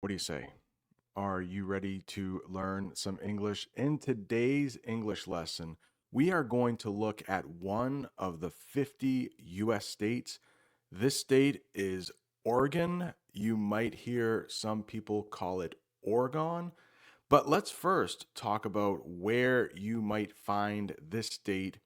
What do you say? Are you ready to learn some English? In today's English lesson, we are going to look at one of the 50 US states. This state is Oregon. You might hear some people call it Oregon, but let's first talk about where you might find this state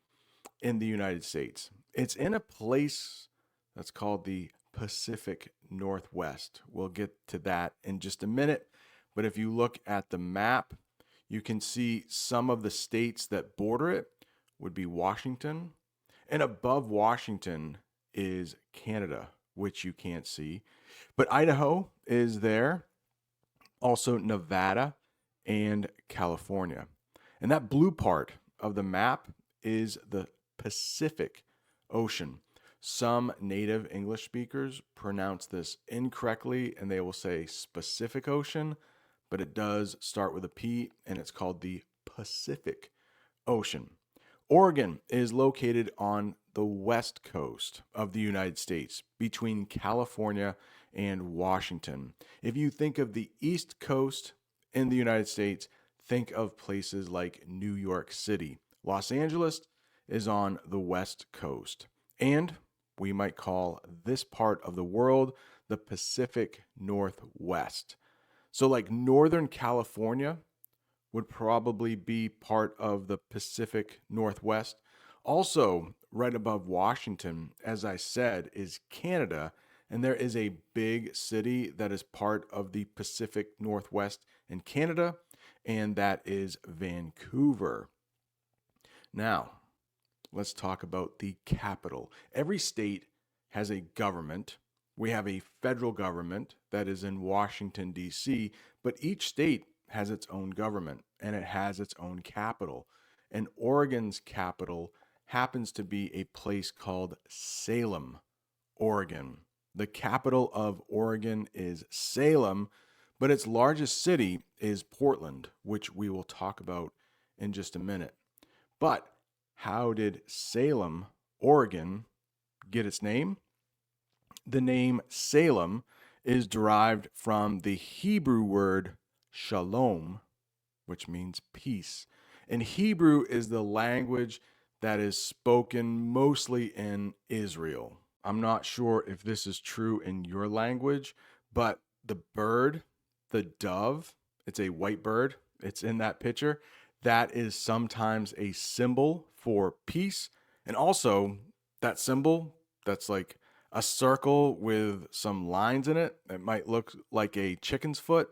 in the United States. It's in a place that's called the Pacific Northwest. We'll get to that in just a minute. But if you look at the map, you can see some of the states that border it would be Washington. And above Washington is Canada, which you can't see. But Idaho is there, also Nevada and California. And that blue part of the map is the Pacific Ocean. Some native English speakers pronounce this incorrectly and they will say Pacific Ocean, but it does start with a P and it's called the Pacific Ocean. Oregon is located on the west coast of the United States between California and Washington. If you think of the East Coast in the United States, think of places like New York City. Los Angeles is on the west coast. And we might call this part of the world the Pacific Northwest. So, like Northern California would probably be part of the Pacific Northwest. Also, right above Washington, as I said, is Canada. And there is a big city that is part of the Pacific Northwest in Canada, and that is Vancouver. Now, let's talk about the capital. Every state has a government. We have a federal government that is in Washington, D.C., but each state has its own government and it has its own capital. And Oregon's capital happens to be a place called Salem, Oregon. The capital of Oregon is Salem, but its largest city is Portland, which we will talk about in just a minute. But how did Salem, Oregon, get its name? The name Salem is derived from the Hebrew word shalom, which means peace. And Hebrew is the language that is spoken mostly in Israel. I'm not sure if this is true in your language, but the bird, the dove, it's a white bird, it's in that picture. That is sometimes a symbol for peace. And also, that symbol that's like a circle with some lines in it, it might look like a chicken's foot.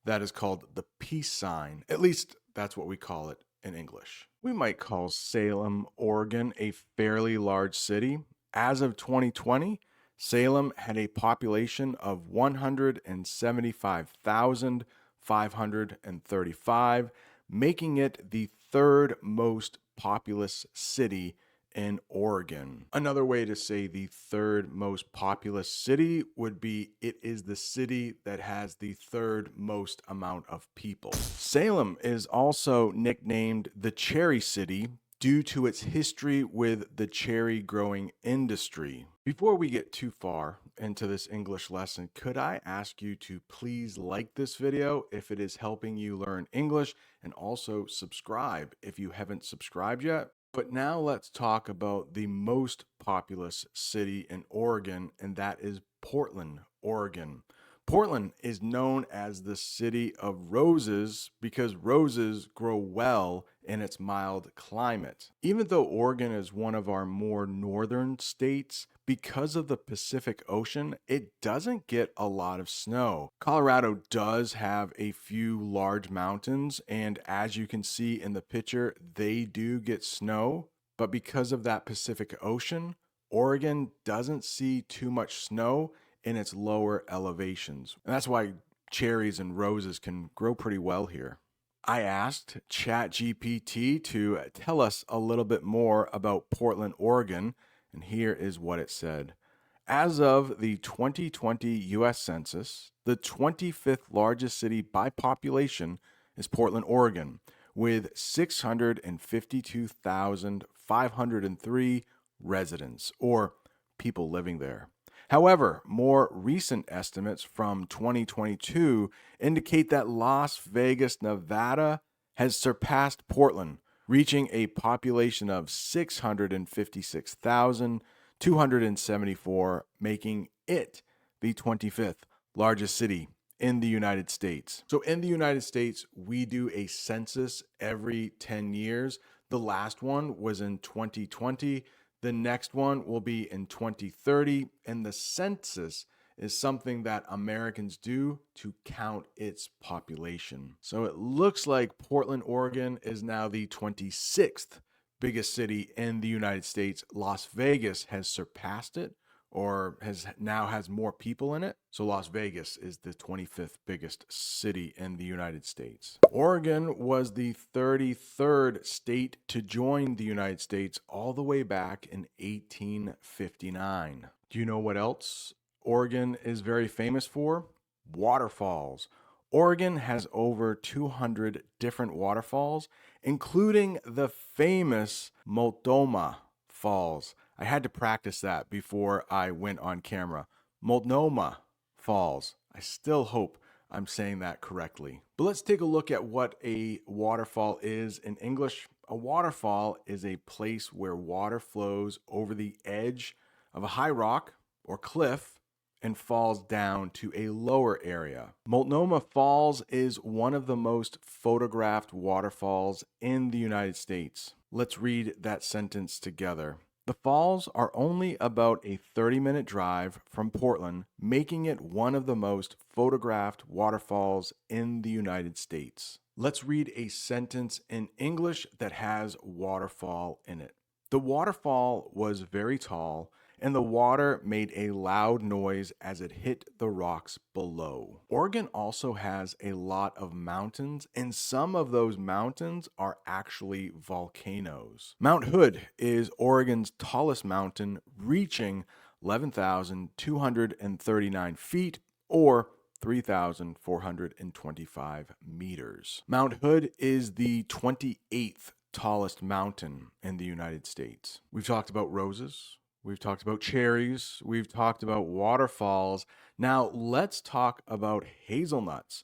That is called the peace sign. At least that's what we call it in English. We might call Salem, Oregon, a fairly large city. As of 2020, Salem had a population of 175,535, making it the third most populous city in Oregon. Another way to say the third most populous city would be it is the city that has the third most amount of people. Salem is also nicknamed the Cherry City due to its history with the cherry growing industry. Before we get too far into this English lesson, could I ask you to please like this video if it is helping you learn English, and also subscribe if you haven't subscribed yet? But now let's talk about the most populous city in Oregon, and that is Portland, Oregon. Portland is known as the city of roses because roses grow well in its mild climate. Even though Oregon is one of our more northern states, because of the Pacific Ocean, it doesn't get a lot of snow. Colorado does have a few large mountains, and as you can see in the picture, they do get snow. But because of that Pacific Ocean, Oregon doesn't see too much snow in its lower elevations. And that's why cherries and roses can grow pretty well here. I asked ChatGPT to tell us a little bit more about Portland, Oregon, and here is what it said. As of the 2020 US Census, the 25th largest city by population is Portland, Oregon, with 652,503 residents, or people living there. However, more recent estimates from 2022 indicate that Las Vegas, Nevada has surpassed Portland, reaching a population of 656,274, making it the 25th largest city in the United States. So, in the United States, we do a census every 10 years. The last one was in 2020. The next one will be in 2030. And the census is something that Americans do to count its population. So it looks like Portland, Oregon is now the 26th biggest city in the United States. Las Vegas has surpassed it, or has more people in it. So Las Vegas is the 25th biggest city in the United States. Oregon was the 33rd state to join the United States all the way back in 1859. Do you know what else Oregon is very famous for? Waterfalls. Oregon has over 200 different waterfalls, including the famous Multnomah Falls. I had to practice that before I went on camera. Multnomah Falls. I still hope I'm saying that correctly. But let's take a look at what a waterfall is in English. A waterfall is a place where water flows over the edge of a high rock or cliff and falls down to a lower area. Multnomah Falls is one of the most photographed waterfalls in the United States. Let's read that sentence together. The falls are only about a 30-minute drive from Portland, making it one of the most photographed waterfalls in the United States. Let's read a sentence in English that has waterfall in it. The waterfall was very tall, and the water made a loud noise as it hit the rocks below. Oregon also has a lot of mountains, and some of those mountains are actually volcanoes. Mount Hood is Oregon's tallest mountain, reaching 11,239 feet, or 3,425 meters. Mount Hood is the 28th tallest mountain in the United States. We've talked about roses. We've talked about cherries. We've talked about waterfalls. Now let's talk about hazelnuts.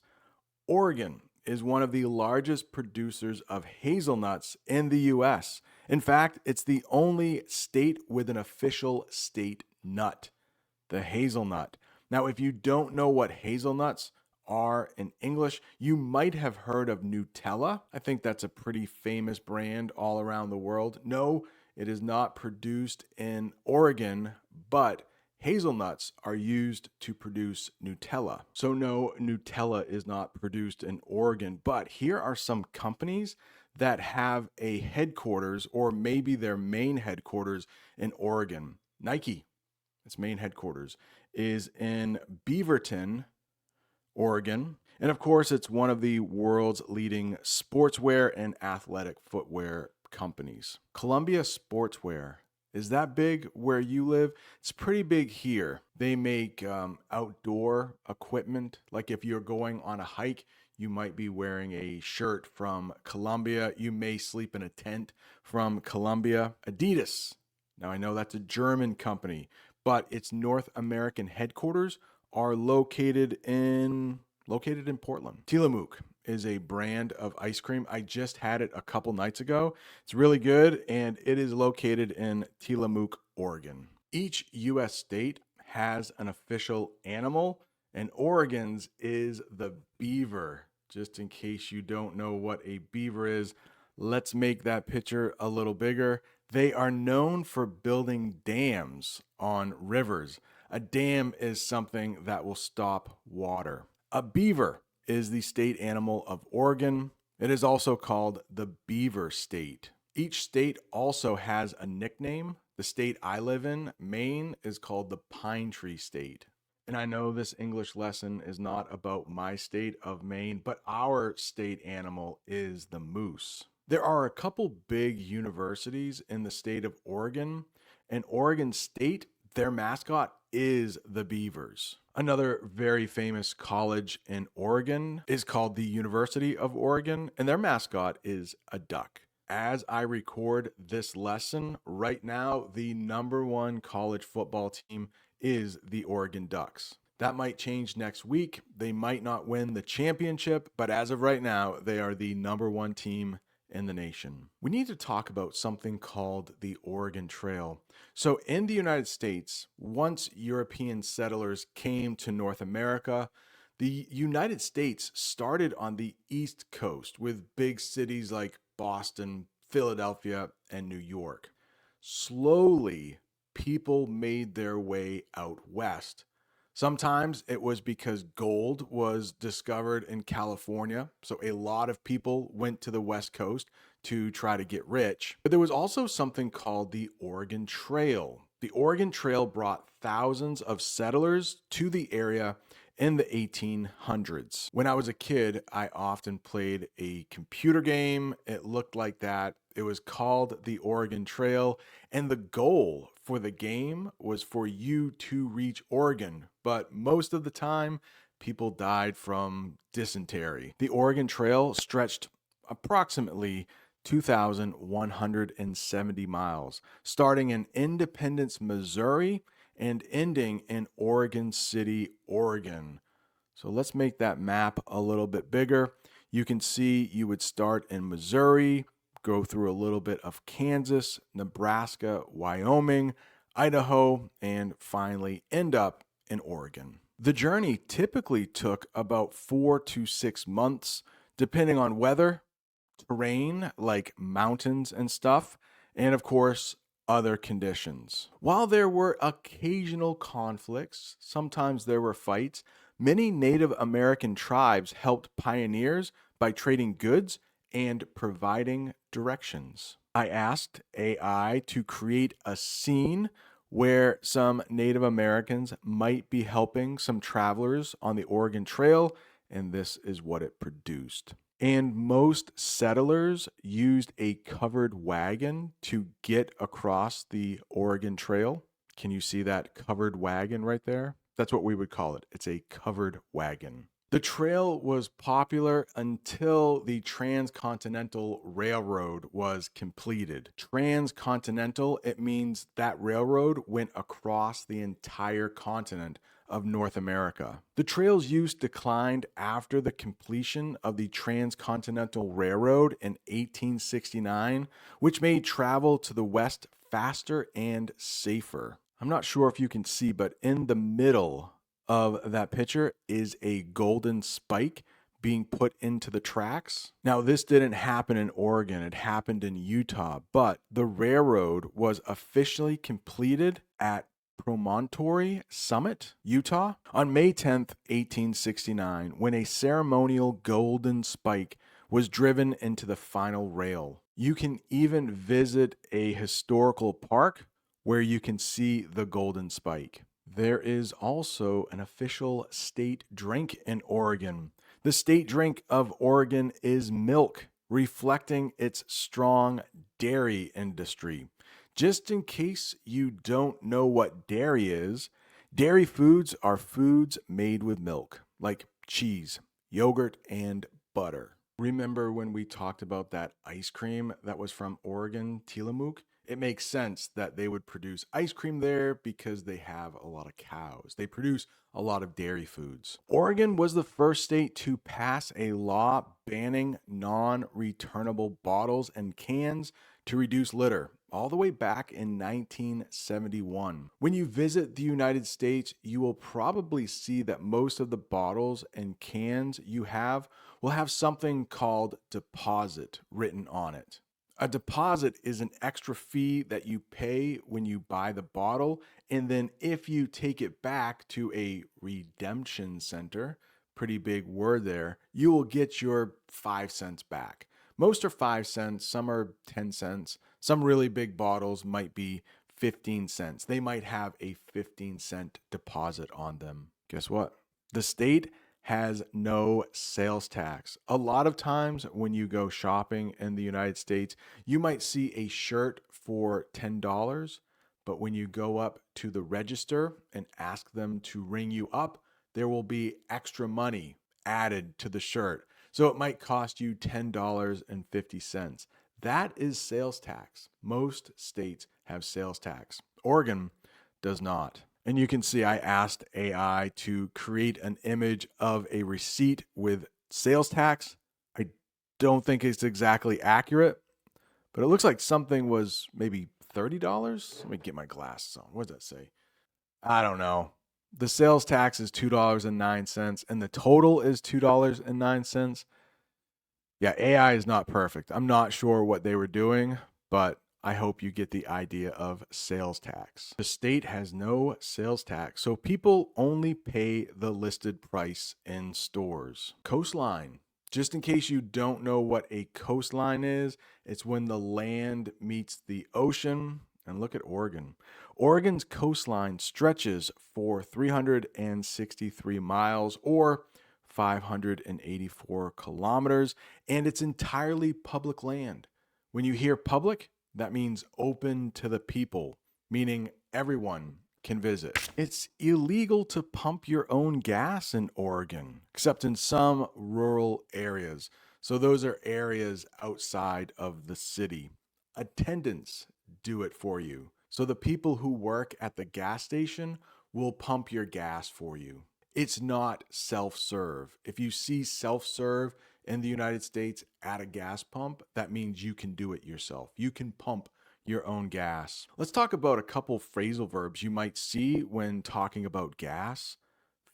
Oregon is one of the largest producers of hazelnuts in the U.S. In fact, it's the only state with an official state nut, the hazelnut. Now, if you don't know what hazelnuts are in English, you might have heard of Nutella. I think that's a pretty famous brand all around the world. No, it is not produced in Oregon, but hazelnuts are used to produce Nutella. So no, Nutella is not produced in Oregon, but here are some companies that have a headquarters, or maybe their main headquarters, in Oregon. Nike, its main headquarters, is in Beaverton, Oregon. And of course, it's one of the world's leading sportswear and athletic footwear companies. Columbia Sportswear. Is that big where you live? It's pretty big here. They make outdoor equipment. Like if you're going on a hike, you might be wearing a shirt from Columbia. You may sleep in a tent from Columbia. Adidas. Now I know that's a German company, but its North American headquarters are located in Portland. Tillamook is a brand of ice cream. I just had it a couple nights ago. It's really good, and it is located in Tillamook, Oregon. Each U.S. state has an official animal, and Oregon's is the beaver. Just in case you don't know what a beaver is, let's make that picture a little bigger. They are known for building dams on rivers. A dam is something that will stop water. A beaver is the state animal of Oregon. It is also called the Beaver State. Each state also has a nickname. The state I live in, Maine, is called the Pine Tree State. And I know this English lesson is not about my state of Maine, but our state animal is the moose. There are a couple big universities in the state of Oregon, and Oregon State, their mascot is the Beavers. Another very famous college in Oregon is called the University of Oregon, and their mascot is a duck. As I record this lesson right now, the number one college football team is the Oregon Ducks. That might change next week. They might not win the championship, but as of right now, they are the number one team in the nation. We need to talk about something called the Oregon Trail. So, in the United States, once European settlers came to North America, the United States started on the East Coast with big cities like Boston, Philadelphia, and New York. Slowly, people made their way out west. Sometimes it was because gold was discovered in California, so a lot of people went to the West Coast to try to get rich. But there was also something called the Oregon Trail. The Oregon Trail brought thousands of settlers to the area in the 1800s. When I was a kid, I often played a computer game. It looked like that. It was called the Oregon Trail, and the goal for the game was for you to reach Oregon. But most of the time, people died from dysentery. The Oregon Trail stretched approximately 2,170 miles, starting in Independence, Missouri, and ending in Oregon City, Oregon. So let's make that map a little bit bigger. You can see you would start in Missouri, go through a little bit of Kansas, Nebraska, Wyoming, Idaho, and finally end up in Oregon. The journey typically took about 4 to 6 months, depending on weather, terrain like mountains and stuff, and of course, other conditions. While there were occasional conflicts, sometimes there were fights, many Native American tribes helped pioneers by trading goods and providing directions. I asked AI to create a scene where some Native Americans might be helping some travelers on the Oregon Trail, and this is what it produced. And most settlers used a covered wagon to get across the Oregon Trail. Can you see that covered wagon right there? That's what we would call it. It's a covered wagon. The trail was popular until the Transcontinental Railroad was completed. Transcontinental, it means that railroad went across the entire continent of North America. The trail's use declined after the completion of the Transcontinental Railroad in 1869, which made travel to the west faster and safer. I'm not sure if you can see, but in the middle of that picture is a golden spike being put into the tracks. Now, this didn't happen in Oregon, it happened in Utah, but the railroad was officially completed at Promontory Summit, Utah, on May 10th, 1869, when a ceremonial golden spike was driven into the final rail. You can even visit a historical park where you can see the golden spike. There is also an official state drink in Oregon. The state drink of Oregon is milk, reflecting its strong dairy industry. Just in case you don't know what dairy is, dairy foods are foods made with milk, like cheese, yogurt, and butter. Remember when we talked about that ice cream that was from Oregon, Tillamook? It makes sense that they would produce ice cream there because they have a lot of cows. They produce a lot of dairy foods. Oregon was the first state to pass a law banning non-returnable bottles and cans to reduce litter, all the way back in 1971. When you visit the United States, you will probably see that most of the bottles and cans you have will have something called deposit written on it. A deposit is an extra fee that you pay when you buy the bottle, and then if you take it back to a redemption center, pretty big word there, you will get your 5 cents back. Most are 5 cents, some are 10 cents. Some really big bottles might be 15 cents. They might have a 15-cent deposit on them. Guess what? The state has no sales tax. A lot of times when you go shopping in the United States, you might see a shirt for $10, but when you go up to the register and ask them to ring you up, there will be extra money added to the shirt. So it might cost you $10.50. That is sales tax. Most states have sales tax. Oregon does not. And you can see I asked AI to create an image of a receipt with sales tax. I don't think it's exactly accurate, but it looks like something was maybe $30. Let me get my glasses on. What does that say? I don't know. The sales tax is $2.09 and the total is $2.09. Yeah, AI is not perfect. I'm not sure what they were doing, but I hope you get the idea of sales tax. The state has no sales tax, so people only pay the listed price in stores. Coastline. Just in case you don't know what a coastline is, it's when the land meets the ocean. And look at Oregon. Oregon's coastline stretches for 363 miles or 584 kilometers, and it's entirely public land. When you hear public, that means open to the people, meaning everyone can visit. It's illegal to pump your own gas in Oregon, except in some rural areas. So those are areas outside of the city. Attendants do it for you. So the people who work at the gas station will pump your gas for you. It's not self serve. If you see self serve in the United States at a gas pump, that means you can do it yourself. You can pump your own gas. Let's talk about a couple phrasal verbs you might see when talking about gas.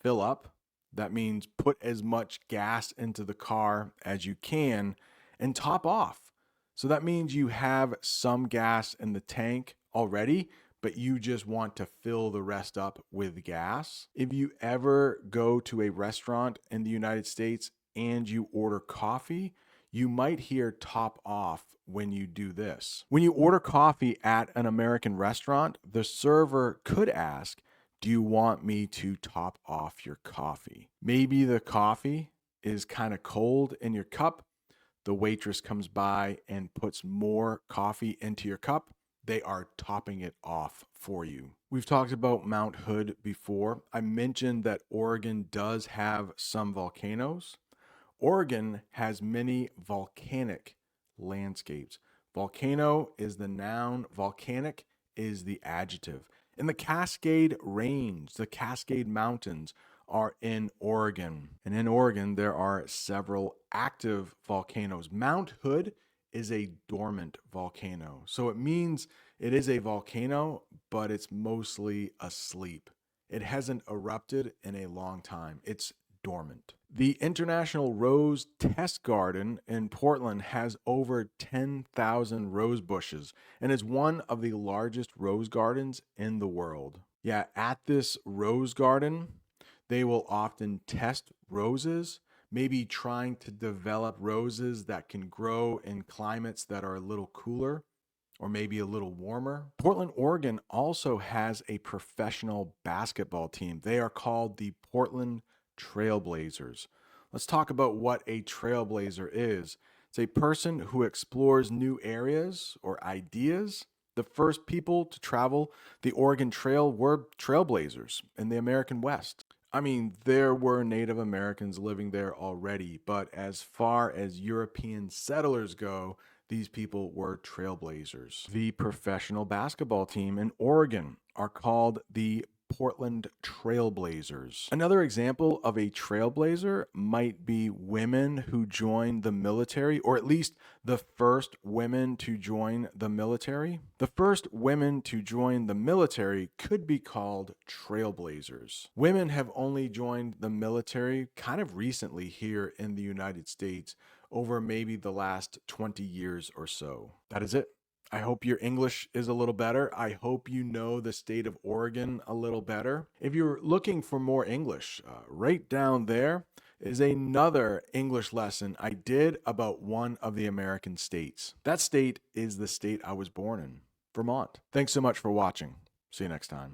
Fill up, that means put as much gas into the car as you can, and top off. So that means you have some gas in the tank already, but you just want to fill the rest up with gas. If you ever go to a restaurant in the United States and you order coffee, you might hear top off when you do this. When you order coffee at an American restaurant, the server could ask, do you want me to top off your coffee? Maybe the coffee is kind of cold in your cup. The waitress comes by and puts more coffee into your cup. They are topping it off for you. We've talked about Mount Hood before. I mentioned that Oregon does have some volcanoes. Oregon has many volcanic landscapes. Volcano is the noun, volcanic is the adjective. And the Cascade Range, the Cascade Mountains, are in Oregon. And in Oregon, there are several active volcanoes. Mount Hood is a dormant volcano. So it means it is a volcano, but it's mostly asleep. It hasn't erupted in a long time. It's dormant. The International Rose Test Garden in Portland has over 10,000 rose bushes and is one of the largest rose gardens in the world. Yeah, at this rose garden, they will often test roses, maybe trying to develop roses that can grow in climates that are a little cooler or maybe a little warmer. Portland, Oregon also has a professional basketball team. They are called the Portland Trailblazers. Let's talk about what a trailblazer is. It's a person who explores new areas or ideas. The first people to travel the Oregon Trail were trailblazers in the American West. I mean, there were Native Americans living there already, but as far as European settlers go, these people were trailblazers. The professional basketball team in Oregon are called the Portland Trailblazers. Another example of a trailblazer might be women who joined the military, or at least the first women to join the military. The first women to join the military could be called trailblazers. Women have only joined the military kind of recently here in the United States, over maybe the last 20 years or so. That is it. I hope your English is a little better. I hope you know the state of Oregon a little better. If you're looking for more English, right down there is another English lesson I did about one of the American states. That state is the state I was born in, Vermont. Thanks so much for watching. See you next time.